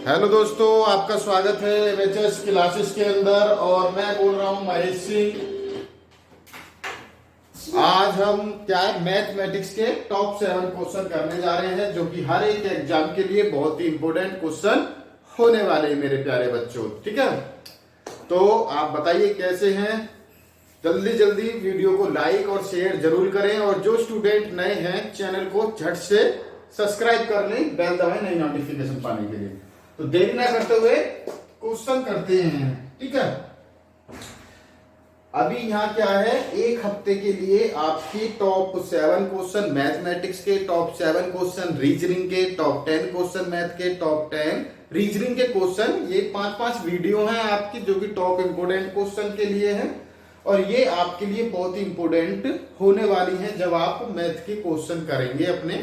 Hello दोस्तों, आपका स्वागत है एमएचएस क्लासेस के अंदर। और मैं बोल रहा हूं महेश सिंह। आज हम क्या है, मैथमेटिक्स के टॉप 7 क्वेश्चन करने जा रहे हैं, जो कि हर एक एग्जाम के लिए बहुत ही इंपॉर्टेंट क्वेश्चन होने वाले हैं मेरे प्यारे बच्चों। ठीक है, तो आप बताइए कैसे हैं। जल्दी जल्दी वीडियो को लाइक और शेयर जरूर करें, और जो स्टूडेंट नए हैं चैनल को झट से सब्सक्राइब कर लें, बेल दबाएं नई नोटिफिकेशन पाने के लिए। तो देरी ना करते हुए क्वेश्चन करते हैं। ठीक है, अभी यहाँ क्या है, एक हफ्ते के लिए आपकी टॉप 7 क्वेश्चन मैथमेटिक्स के, टॉप 7 क्वेश्चन रीजनिंग के, टॉप 10 क्वेश्चन मैथ के, टॉप 10 रीजनिंग के क्वेश्चन, ये 5-5 वीडियो हैं आपकी, जो कि टॉप इंपोर्टेंट क्वेश्चन के लिए है। और ये आपके लिए बहुत ही इंपोर्टेंट होने वाली है जब आप मैथ के क्वेश्चन करेंगे अपने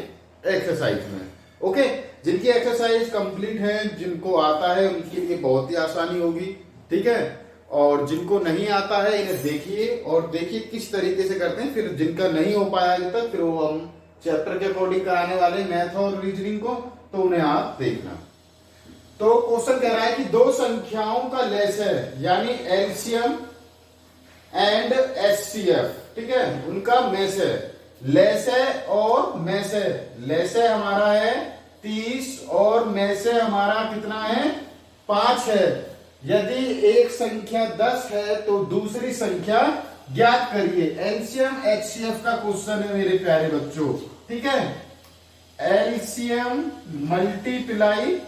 एक्सरसाइज में। ओके, जिनकी एक्सरसाइज कंप्लीट है, जिनको आता है, उनके लिए बहुत ही आसानी होगी। ठीक है, और जिनको नहीं आता है इन्हें देखिए और देखिए किस तरीके से करते हैं। फिर जिनका नहीं हो पाया अभी तक, फिर वो हम चैप्टर के अकॉर्डिंग कराने वाले मैथ और रीजनिंग को, तो उन्हें आप देखना। तो क्वेश्चन कह रहा है कि दो संख्याओं का लेस है, यानी एलसीएम एंड एचसीएफ। ठीक है, उनका मेस है, लेस है और मेस है। लेस है हमारा है 30 और मेस है हमारा कितना है, 5 है। यदि एक संख्या 10 है तो दूसरी संख्या ज्ञात करिए। एलसीएम एचसीएफ का क्वेश्चन है मेरे प्यारे बच्चों। ठीक है, एलसीएम मल्टीप्लाई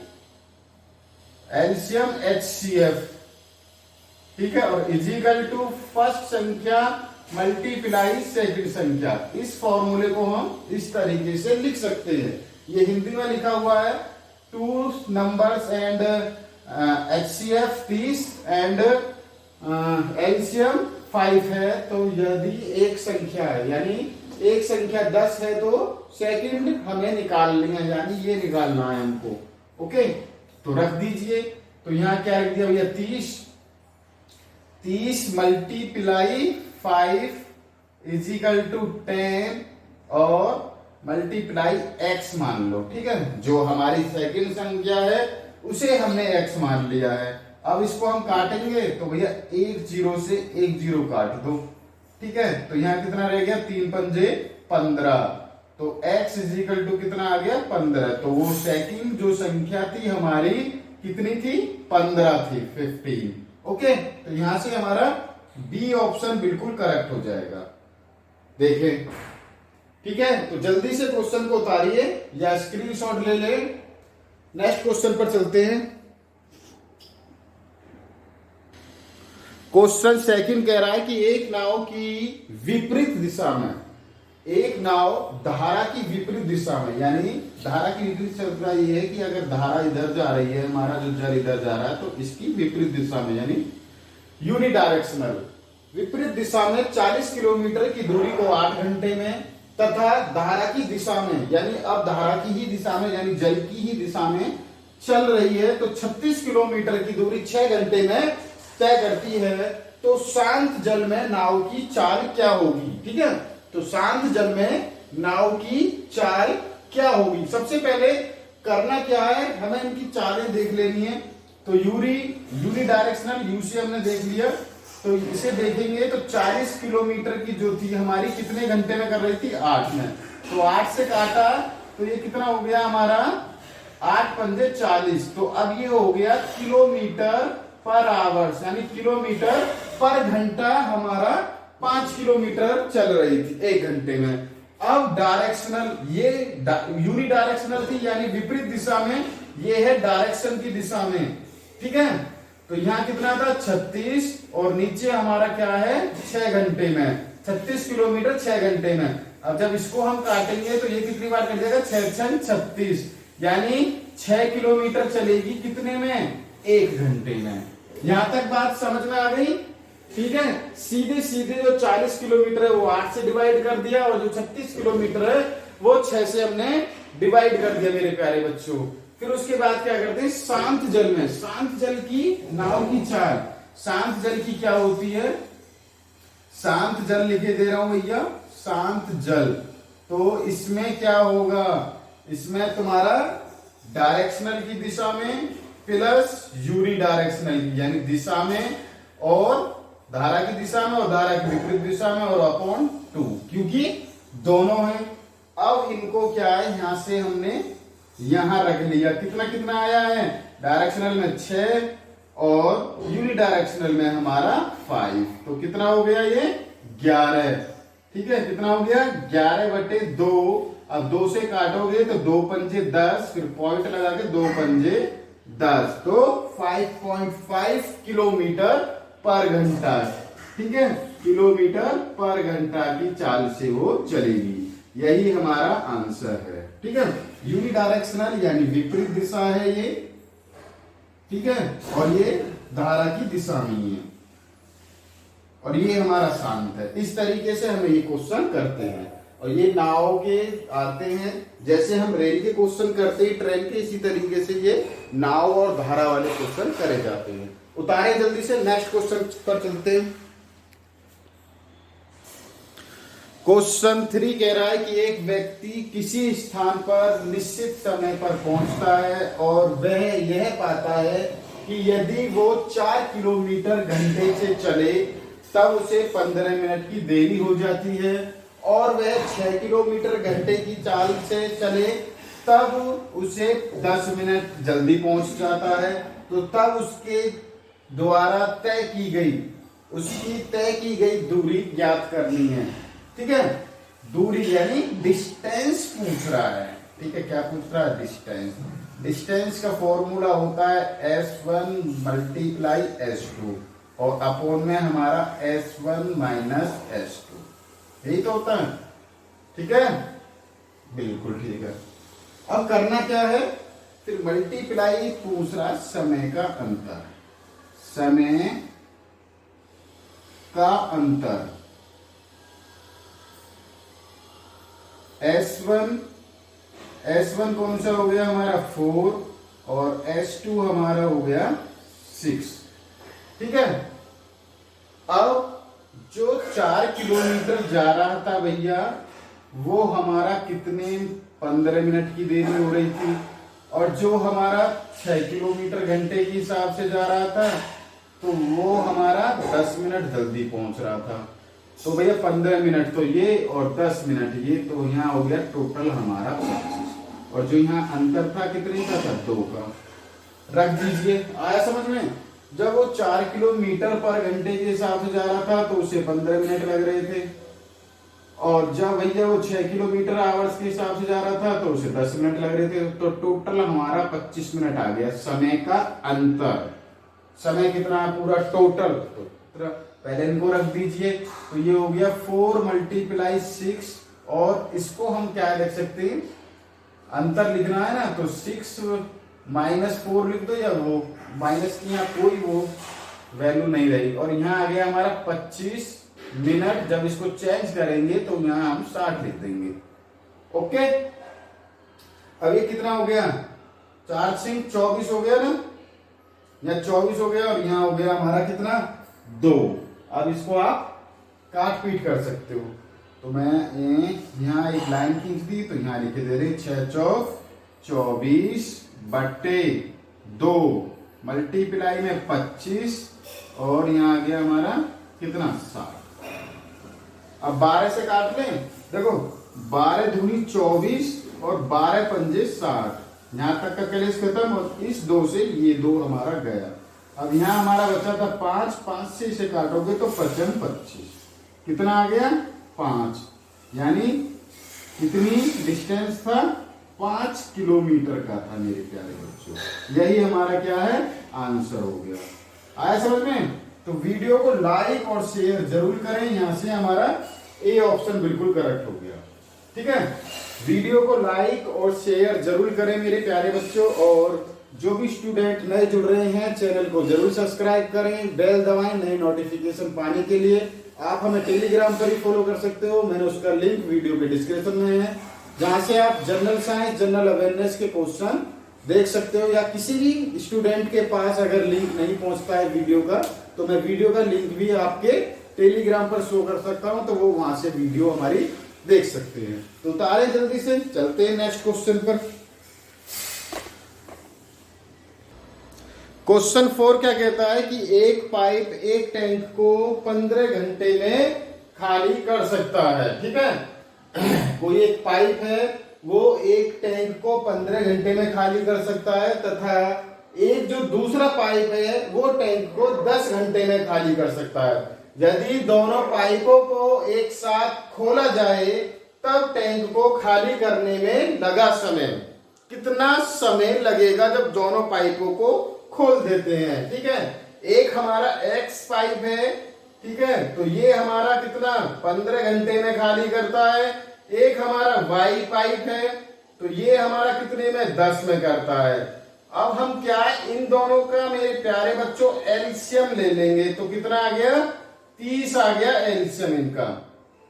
एलसीएम एचसीएफ। ठीक है, और इजिकल टू फर्स्ट संख्या मल्टीप्लाई सेकंड संख्या। इस फॉर्मूले को हम इस तरीके से लिख सकते हैं। ये हिंदी में लिखा हुआ है, 2 numbers and HCF 30 and LCM 5 है। तो यदि एक संख्या है, यानी एक संख्या 10 है, तो सेकंड हमें निकालनी है, यानी ये निकालना है हमको। ओके, तो रख दीजिए। तो यहां क्या लिख दिया भैया, 30 मल्टीप्लाई 5 इजिकल टू 10 और मल्टीप्लाई x मान लो। ठीक है, जो हमारी सेकंड संख्या है उसे हमने x मान लिया है। अब इसको हम काटेंगे तो भैया 1 0 से 1 0 काट दो। ठीक है, तो यहां कितना रह गया, 3 पंजे 15। तो x इजिकल टू कितना आ गया, 15। तो वो सेकंड जो संख्या थी हमारी कितनी थी, 15 थी, 15। ओके, तो यहां से हमारा बी ऑप्शन बिल्कुल करेक्ट हो जाएगा। देखें, ठीक है, तो जल्दी से क्वेश्चन को उतारिए या स्क्रीनशॉट ले लें। नेक्स्ट क्वेश्चन पर चलते हैं। क्वेश्चन सेकंड कह रहा है कि एक नाव की विपरीत दिशा में, एक नाव धारा की विपरीत दिशा में, यानी धारा की विपरीत दिशा ये है कि अगर धारा इधर जा रही है, हमारा जो जल इधर जा रहा है, तो इसकी विपरीत दिशा में, यानी यूनिडायरेक्शनल विपरीत दिशा में 40 किलोमीटर की दूरी को 8 घंटे में, तथा धारा की दिशा में, यानी अब धारा की ही दिशा में, यानी जल की ही दिशा में चल रही है, तो 36 किलोमीटर की दूरी 6 घंटे में तय करती है। तो शांत जल में नाव की चाल क्या होगी। ठीक है, तो शांत जल में नाव की चाल क्या होगी। सबसे पहले करना क्या है, हमें इनकी चालें देख लेनी है। तो यूनिडायरेक्शनल यूसी हमने देख लिया, तो इसे देखेंगे तो 40 किलोमीटर की जो थी हमारी कितने घंटे में कर रही थी, 8 में। तो 8 से काटा तो ये कितना हो गया हमारा, 8 पंजे 40। तो अब ये हो गया किलोमीटर पर आवर्स, यानी किलोमीटर पर घंटा हमारा 5 किलोमीटर चल रही थी 1 घंटे में। अब डायरेक्शनल, ये यूनिडायरेक्शनल थी, यानी विपरीत दिशा में, ये है डायरेक्शन की दिशा में। ठीक है, तो यहां कितना था, 36, और नीचे हमारा क्या है, 6 घंटे में, 36 किलोमीटर 6 घंटे में। अब जब इसको हम काटेंगे तो ये कितनी बार कट जाएगा, 6 36, यानी 6 किलोमीटर चलेगी कितने में, 1 घंटे में। यहां तक बात समझ में आ गई। ठीक है, सीधे सीधे जो 40 किलोमीटर है वो 8 से डिवाइड कर दिया, और जो 36 किलोमीटर है वो 6 से हमने डिवाइड कर दिया मेरे प्यारे बच्चों। फिर उसके बाद क्या करते हैं, शांत जल में, शांत जल की नाव की चाल, शांत जल की क्या होती है, शांत जल लिखे दे रहा हूं भैया, शांत जल। तो इसमें क्या होगा, इसमें तुम्हारा डायरेक्शनल की दिशा में प्लस यूनिडायरेक्शनल यानी दिशा में और धारा की दिशा में और धारा की विपरीत दिशा में और अपॉन 2, क्योंकि दोनों है। अब इनको क्या है, यहां से हमने यहां रख लिया। कितना कितना आया है, डायरेक्शनल में 6 और यूनिडायरेक्शनल में हमारा 5, तो कितना हो गया ये 11। ठीक है, कितना हो गया 11/2। अब 2 से काटोगे तो 2 पंजे 10, फिर पॉइंट लगा के 2 पंजे 10, तो 5.5 किलोमीटर पर घंटा। ठीक है, किलोमीटर पर घंटा की चाल से वो चलेगी। यही हमारा आंसर है। ठीक है, यूनिडायरेक्शनल यानी विपरीत दिशा है ये। ठीक है, और ये धारा की दिशा में ही है, और ये हमारा शांत है। इस तरीके से हमें ये क्वेश्चन करते हैं, और ये नाव के आते हैं जैसे हम रेल के क्वेश्चन करते हैं ट्रेन के, इसी तरीके से ये नाव और धारा वाले क्वेश्चन करे जाते हैं। उतारे जल्दी से, नेक्स्ट क्वेश्चन पर चलते हैं। क्वेश्चन 3 कह रहा है कि एक व्यक्ति किसी स्थान पर निश्चित समय पर पहुंचता है और वह यह पाता है कि यदि वो 4 किलोमीटर घंटे से चले तब उसे 15 मिनट की देरी हो जाती है, और वह 6 किलोमीटर घंटे की चाल से चले तब उसे 10 मिनट जल्दी पहुंच जाता है। तो तब उसके द्वारा उसकी तय की गई दूरी ज्ञात करनी है। ठीक है, दूरी यानी डिस्टेंस पूछ रहा है। ठीक है, क्या पूछ रहा है, डिस्टेंस। डिस्टेंस का फॉर्मूला होता है S1 मल्टीप्लाई S2 और अपॉन में हमारा S1 माइनस S2, यही तो होता है। ठीक है, बिल्कुल ठीक है। अब करना क्या है, फिर मल्टीप्लाई पूछ रहा समय का अंतर। समय का अंतर S1 कौन सा हो गया हमारा 4 और S2 हमारा हो गया 6। ठीक है, अब जो 4 किलोमीटर जा रहा था भैया वो हमारा कितने 15 मिनट की देरी हो रही थी, और जो हमारा 6 किलोमीटर घंटे के हिसाब से जा रहा था तो वो हमारा 10 मिनट जल्दी पहुंच रहा था। तो भैया 15 मिनट तो ये और 10 मिनट ये, तो यहाँ हो गया टोटल हमारा 25, और जो यहाँ अंतर था कितने का था 2 का, रख दीजिए। आया समझ में, जब वो 4 किलोमीटर पर घंटे के हिसाब से जा रहा था तो उसे 15 मिनट लग रहे थे, और जब भैया वो 6 किलोमीटर आवर्स के हिसाब से जा रहा था तो उसे 10 मिनट लग रहे थे, तो टोटल हमारा 25 मिनट आ गया समय का अंतर। समय कितना है पूरा टोटल, तो पहले इनको रख दीजिए। तो ये हो गया 4 मल्टीप्लाई 6, और इसको हम क्या लिख सकते हैं, अंतर लिखना है ना, तो 6 माइनस 4 लिख दो, या वो माइनस की यहाँ कोई वो वैल्यू नहीं रही, और यहाँ आ गया हमारा 25 मिनट। जब इसको चेंज करेंगे तो यहाँ हम 60 लिख देंगे। ओके, अब ये कितना हो गया, 4 से 24 हो गया ना, या 24 हो गया, और यहाँ हो गया हमारा कितना 2। अब इसको आप काट पीट कर सकते हो, तो मैं यहाँ एक लाइन खींच दी, तो यहाँ लिखे दे रहे 6 चौक 24/2 मल्टीप्लाई में 25, और यहाँ आ गया हमारा कितना 60। अब 12 से काट लें, देखो 12 दूनी 24 और 12 पंजे 60, यहां तक का कलेश खत्म, और इस 2 से ये 2 हमारा गया। अब यहाँ हमारा बचा था 5 से इसे काटोगे तो 5 25, कितना आ गया 5, यानी कितनी डिस्टेंस था 5 किलोमीटर का था मेरे प्यारे बच्चों। यही हमारा क्या है आंसर हो गया। आया समझ में? तो वीडियो को लाइक और शेयर जरूर करें, यहां से हमारा ए ऑप्शन बिल्कुल करेक्ट हो गया। ठीक है, वीडियो को लाइक और शेयर जरूर करें मेरे प्यारे बच्चों, और जो भी स्टूडेंट नए जुड़ रहे हैं चैनल को जरूर सब्सक्राइब करें, बेल दबाएं नए नोटिफिकेशन पाने के लिए। आप हमें टेलीग्राम पर ही फॉलो कर सकते हो, मैंने उसका लिंक वीडियो के डिस्क्रिप्शन में है, जहां से आप जनरल साइंस जनरल अवेयरनेस के क्वेश्चन देख सकते हो, या किसी भी स्टूडेंट के पास अगर लिंक नहीं पहुंचता है वीडियो का, तो मैं वीडियो का लिंक भी आपके टेलीग्राम पर शो कर सकता हूं, तो वो वहां से वीडियो हमारी देख सकते हैं। तो उतारे जल्दी से, चलते हैं नेक्स्ट क्वेश्चन पर। क्वेश्चन 4 क्या कहता है कि एक पाइप एक टैंक को 15 घंटे में खाली कर सकता है। ठीक है, कोई एक पाइप है वो एक टैंक को 15 घंटे में खाली कर सकता है, तथा एक जो दूसरा पाइप है वो टैंक को 10 घंटे में खाली कर सकता है। यदि दोनों पाइपों को एक साथ खोला जाए तब टैंक को खाली करने में लगा समय, कितना समय लगेगा जब दोनों पाइपों को खोल देते हैं। ठीक है, एक हमारा एक्स पाइप है, ठीक है, तो ये हमारा कितना 15 घंटे में खाली करता है। एक हमारा वाई पाइप है, तो ये हमारा कितने में 10 में करता है। अब हम क्या इन दोनों का मेरे प्यारे बच्चों एलसीएम ले लेंगे, तो कितना आ गया 30 आ गया एलसीएम इनका,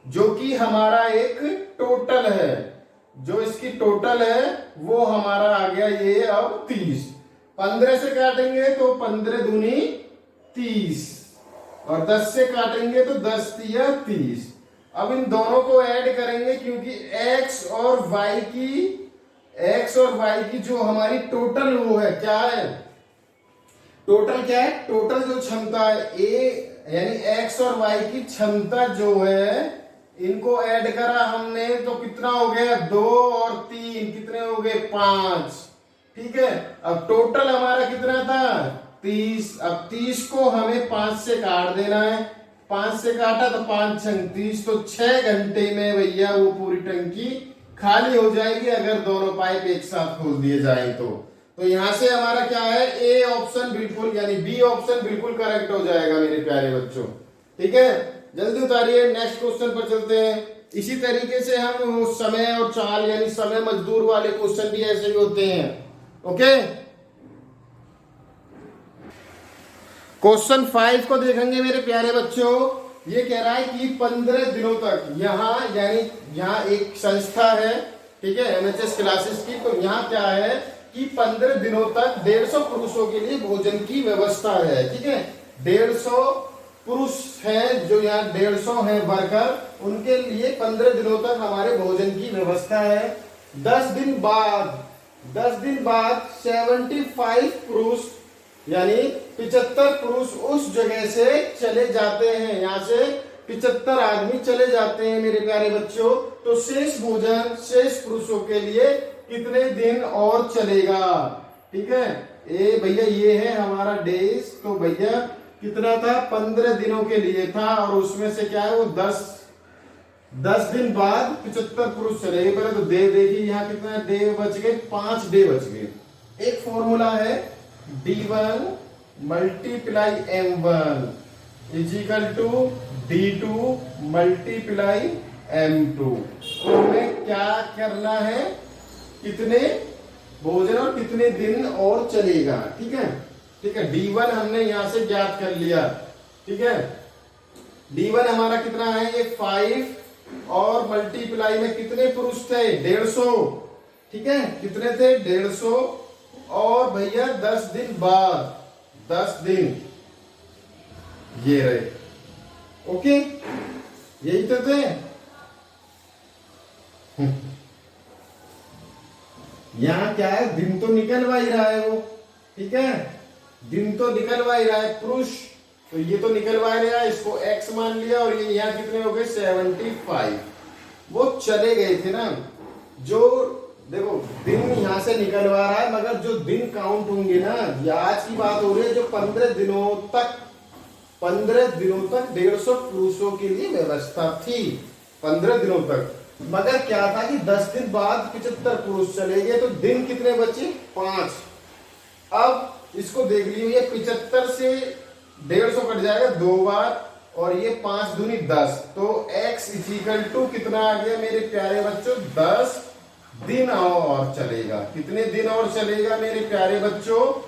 जो कि हमारा एक टोटल है, जो इसकी टोटल है वो हमारा आ गया ये अब 30। 15 से काटेंगे तो 15 दूनी 30 और 10 से काटेंगे तो 10 तिया 30। अब इन दोनों को ऐड करेंगे क्योंकि x और y की जो हमारी टोटल वो है क्या है, टोटल क्या है, टोटल जो क्षमता है a यानी x और y की क्षमता जो है इनको ऐड करा हमने तो कितना हो गया 2 और 3 कितने हो गए 5। ठीक है, अब टोटल हमारा कितना था 30। अब 30 को हमें 5 से काट देना है, 5 से काटा तो 5 छंग 30, तो 6 घंटे में भैया वो पूरी टंकी खाली हो जाएगी अगर दोनों पाइप एक साथ खोल दिए जाए तो यहां से हमारा क्या है ए ऑप्शन बिल्कुल यानी बी ऑप्शन बिल्कुल करेक्ट हो जाएगा मेरे प्यारे बच्चों। ठीक है, जल्दी उतारिए, नेक्स्ट क्वेश्चन पर चलते हैं। इसी तरीके से हम वो समय और चाल यानी समय मजदूर वाले क्वेश्चन भी ऐसे ही होते हैं। ओके, क्वेश्चन 5 को देखेंगे मेरे प्यारे बच्चों। ये कह रहा है कि 15 दिनों तक यहाँ यानी यहाँ एक संस्था है, ठीक है, एमएचएस क्लासेस की, तो यहाँ क्या है कि 15 दिनों तक 150 पुरुषों के लिए भोजन की व्यवस्था है। ठीक है, 150 पुरुष हैं जो यहाँ 150 हैं वर्कर, उनके लिए 15 दिनों तक हमारे भोजन की व्यवस्था है। 10 दिन बाद 75 पुरुष यानी 75 पुरुष उस जगह से चले जाते हैं, यहाँ से 75 आदमी चले जाते हैं मेरे प्यारे बच्चों। तो शेष भोजन शेष पुरुषों के लिए कितने दिन और चलेगा। ठीक है, ए भैया ये है हमारा डेज, तो भैया कितना था 15 दिनों के लिए था और उसमें से क्या है वो 10 दिन बाद 75 पुरुष चले गए। पहले तो डे देखिए यहाँ कितना डे बच गए, 5 डे बच गए। एक फॉर्मूला है D1 multiply M1 is equal to D2 multiply M2। तो हमें क्या करना है, कितने भोजन और कितने दिन और चलेगा। ठीक है, ठीक है, D1 हमने यहां से ज्ञात कर लिया। ठीक है, D1 हमारा कितना है ये 5 और मल्टीप्लाई में कितने पुरुष थे 150। ठीक है, कितने थे 150 और भैया 10 दिन बाद 10 दिन ये रहे। ओके, यही तो थे। यहां क्या है दिन तो निकलवा ही रहा है वो। ठीक है, दिन तो निकलवा ही रहा है पुरुष, तो ये तो निकलवा ही रहा है, इसको x मान लिया और ये यहाँ कितने हो गए 75। वो चले गए थे ना, जो देखो दिन यहाँ से निकलवा रहा है मगर जो दिन काउंट होंगे ना, ये आज की बात हो रही है जो 15 दिनों तक 150 पुरुषों के लिए व्यवस्था थी 15 दिनों तक। मगर क्या था कि 10 दिन बाद 75 पुरुष चले गए, तो दिन कितने बचे 5। अब इसको देख लीजिए, 75 से 150 कट जाएगा 2 बार और ये 5 दूनी 10, तो x इक्वल टू कितना आ गया मेरे प्यारे बच्चों 10 दिन और चलेगा। कितने दिन और चलेगा मेरे प्यारे बच्चों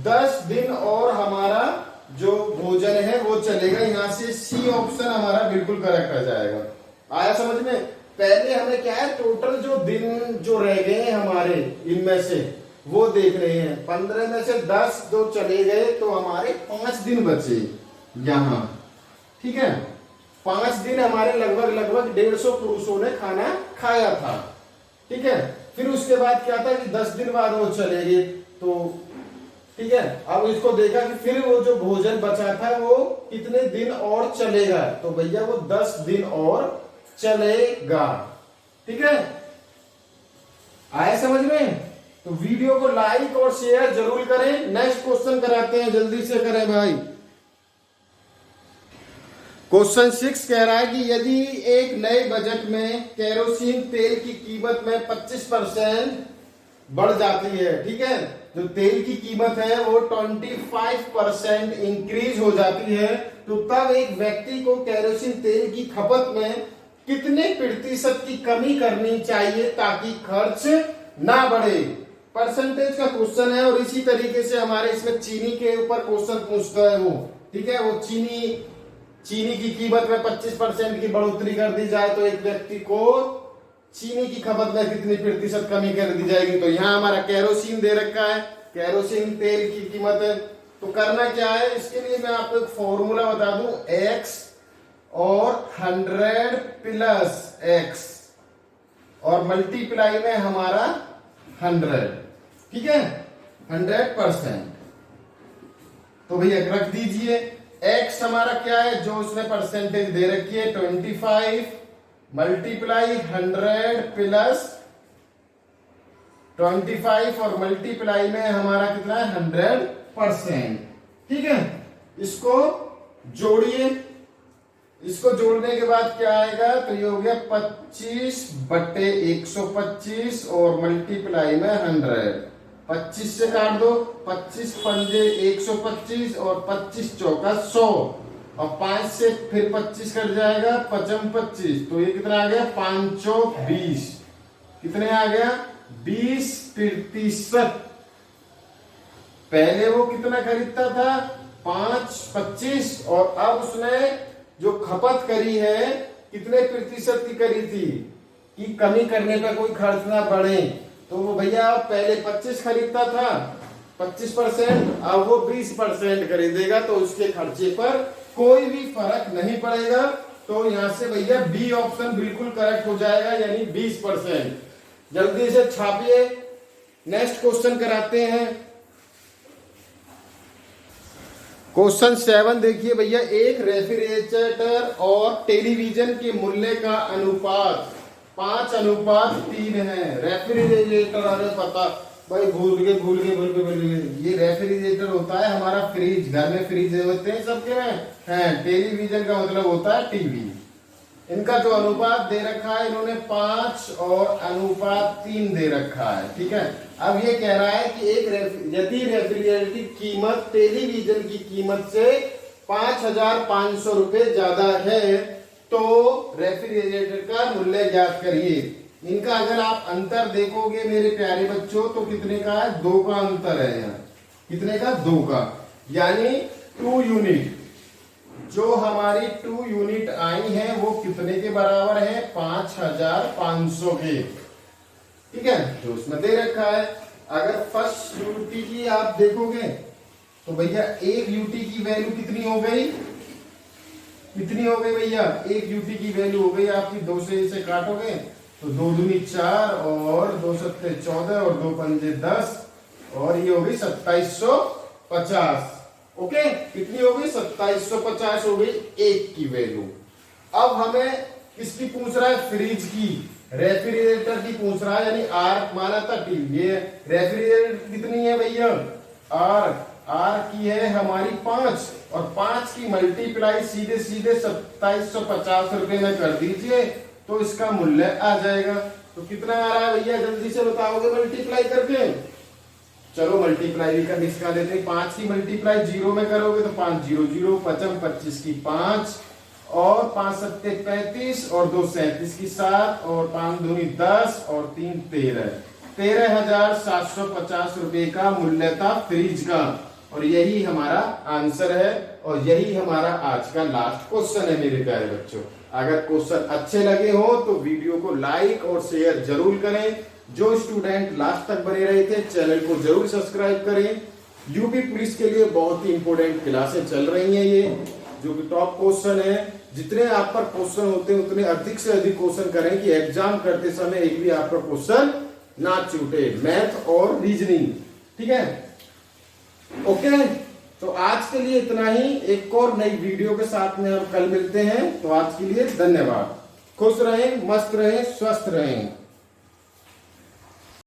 10 दिन और हमारा जो भोजन है वो चलेगा। यहाँ से सी ऑप्शन हमारा बिल्कुल करेक्ट आ जाएगा। आया समझ में। पहले हमें क्या है टोटल जो दिन जो रह गए हैं हमारे इनमें से वो देख रहे हैं। 15 में से 10 जो चले गए तो हमारे 5 दिन बचे यहाँ। ठीक है, 5 दिन हमारे लगभग 150 पुरुषों ने खाना खाया था। ठीक है, फिर उसके बाद क्या था कि 10 दिन बाद वो चले गए, तो ठीक है। अब इसको देखा कि फिर वो जो भोजन बचा था वो कितने दिन और चलेगा, तो भैया वो 10 दिन और चलेगा। ठीक है, आया समझ में? तो वीडियो को लाइक और शेयर जरूर करें। नेक्स्ट क्वेश्चन कराते हैं, जल्दी से करें भाई। क्वेश्चन 6 कह रहा है कि यदि एक नए बजट में केरोसिन तेल की कीमत में 25% बढ़ जाती है, ठीक है, जो तेल की कीमत है वो 25% इंक्रीज हो जाती है, तो तब एक व्यक्ति को केरोसिन तेल की खपत में कितने प्रतिशत की कमी करनी चाहिए ताकि खर्च ना बढ़े। परसेंटेज का क्वेश्चन है। और इसी तरीके से हमारे इसमें चीनी के ऊपर क्वेश्चन पूछता है वो, ठीक है, वो चीनी की कीमत में 25% की बढ़ोतरी कर दी जाए तो एक व्यक्ति को चीनी की खपत में कितनी प्रतिशत कमी कर दी जाएगी। तो यहाँ हमारा केरोसिन दे रखा है, केरोसिन तेल की कीमत है, तो करना क्या है, इसके लिए मैं आपको एक फॉर्मूला बता दूं, x और 100 प्लस x और मल्टीप्लाई में हमारा 100, ठीक है, 100%। तो भैया रख दीजिए, x हमारा क्या है, जो उसने परसेंटेज दे रखी है 25 मल्टीप्लाई 100 प्लस 25 और मल्टीप्लाई में हमारा कितना है 100%। ठीक है, इसको जोड़िए, इसको जोड़ने के बाद क्या आएगा, तो ये हो गया 25/125 और मल्टीप्लाई में 100। 25 से काट दो, 25 पंजे 125 और 25 चौका 100 और 5 से फिर 25 कट जाएगा, 55 25, तो ये कितना आ गया 520। कितने आ गया 20%। पहले वो कितना खरीदता था 5.25 और अब उसने जो खपत करी है कितने प्रतिशत की करी थी कि कमी करने पर कोई खर्च ना बढ़े। तो वो भैया पहले 25 खरीदता था 25%, अब वो 20% खरीदेगा, तो उसके खर्चे पर कोई भी फर्क नहीं पड़ेगा। तो यहां से भैया बी ऑप्शन बिल्कुल करेक्ट हो जाएगा, यानी 20%। जल्दी से छापिए, नेक्स्ट क्वेश्चन कराते हैं। क्वेश्चन 7 देखिए भैया, एक रेफ्रिजरेटर और टेलीविजन के मूल्य का अनुपात 5:3 है। रेफ्रिजरेटर, अरे पता भाई, भूल गए। ये रेफ्रिजरेटर होता है हमारा फ्रिज, घर में फ्रिज होते हैं सबके में हैं। टेलीविजन का मतलब होता है टीवी। इनका जो अनुपात दे रखा है इन्होंने 5 और अनुपात 3 दे रखा है, ठीक है। अब ये कह रहा है कि यदि रेफ्रिजरेटर की कीमत टेलीविजन की कीमत से 5,500 रुपए ज्यादा है तो रेफ्रिजरेटर का मूल्य ज्ञात करिए। इनका अगर आप अंतर देखोगे मेरे प्यारे बच्चों, तो कितने का है, 2 का अंतर है यहाँ। कितने का, 2 का, यानी 2 यूनिट। जो हमारी 2 यूनिट आई है वो कितने के बराबर है, 5,500 के, ठीक है, जो उसमें दे रखा है। अगर फर्स्ट यूटी की आप देखोगे तो भैया 1 यूटी की वैल्यू कितनी हो गई, कितनी हो गई भैया, 1 यूटी की वैल्यू हो गई आपकी, 2 से इसे काटोगे तो 2 दूनी 4 और 2 सत्ते 14 और 2 पंजे 10 और ये हो गई 2750। ओके, कितनी हो गई, 2750 हो गई 1 की वैल्यू। अब हमें किसकी पूछ रहा है, फ्रिज की, रेफ्रिजरेटर की पूछ रहा है, यानी आर माना था टी। ये रेफ्रिजरेटर कितनी है भैया, आर की है हमारी 5 और 5 की मल्टीप्लाई सीधे 2750 रुपए में कर दीजिए तो इसका मूल्य आ जाएगा। तो कितना आ रहा है भैया, जल्दी से बताओगे मल्टीप्लाई करके। चलो मल्टीप्लाई भी कर इसका लेते हैं। 5 की मल्टीप्लाई 0 में करोगे तो 5 0 0, 55 25 की 5 और 5 सत्ते 35 और 2 37 की 7 और 5 दूनी 10 और 3 13, 13,750 रुपए का मूल्य था फ्रिज का। और यही हमारा आंसर है और यही हमारा आज का लास्ट क्वेश्चन है मेरे प्यारे बच्चों। अगर क्वेश्चन अच्छे लगे हो तो वीडियो को लाइक और शेयर जरूर करें। जो स्टूडेंट लास्ट तक बने रहे थे चैनल को जरूर सब्सक्राइब करें। यूपी पुलिस के लिए बहुत ही इंपोर्टेंट क्लासें चल रही हैं, ये जो कि टॉप क्वेश्चन है। जितने आप पर क्वेश्चन होते हैं उतने अधिक से अधिक क्वेश्चन करें कि एग्जाम करते समय एक भी आपका क्वेश्चन ना छूटे, मैथ और रीजनिंग, ठीक है। ओके, तो आज के लिए इतना ही। एक और नई वीडियो के साथ में हम कल मिलते हैं। तो आज के लिए धन्यवाद। खुश रहें, मस्त रहें, स्वस्थ रहें।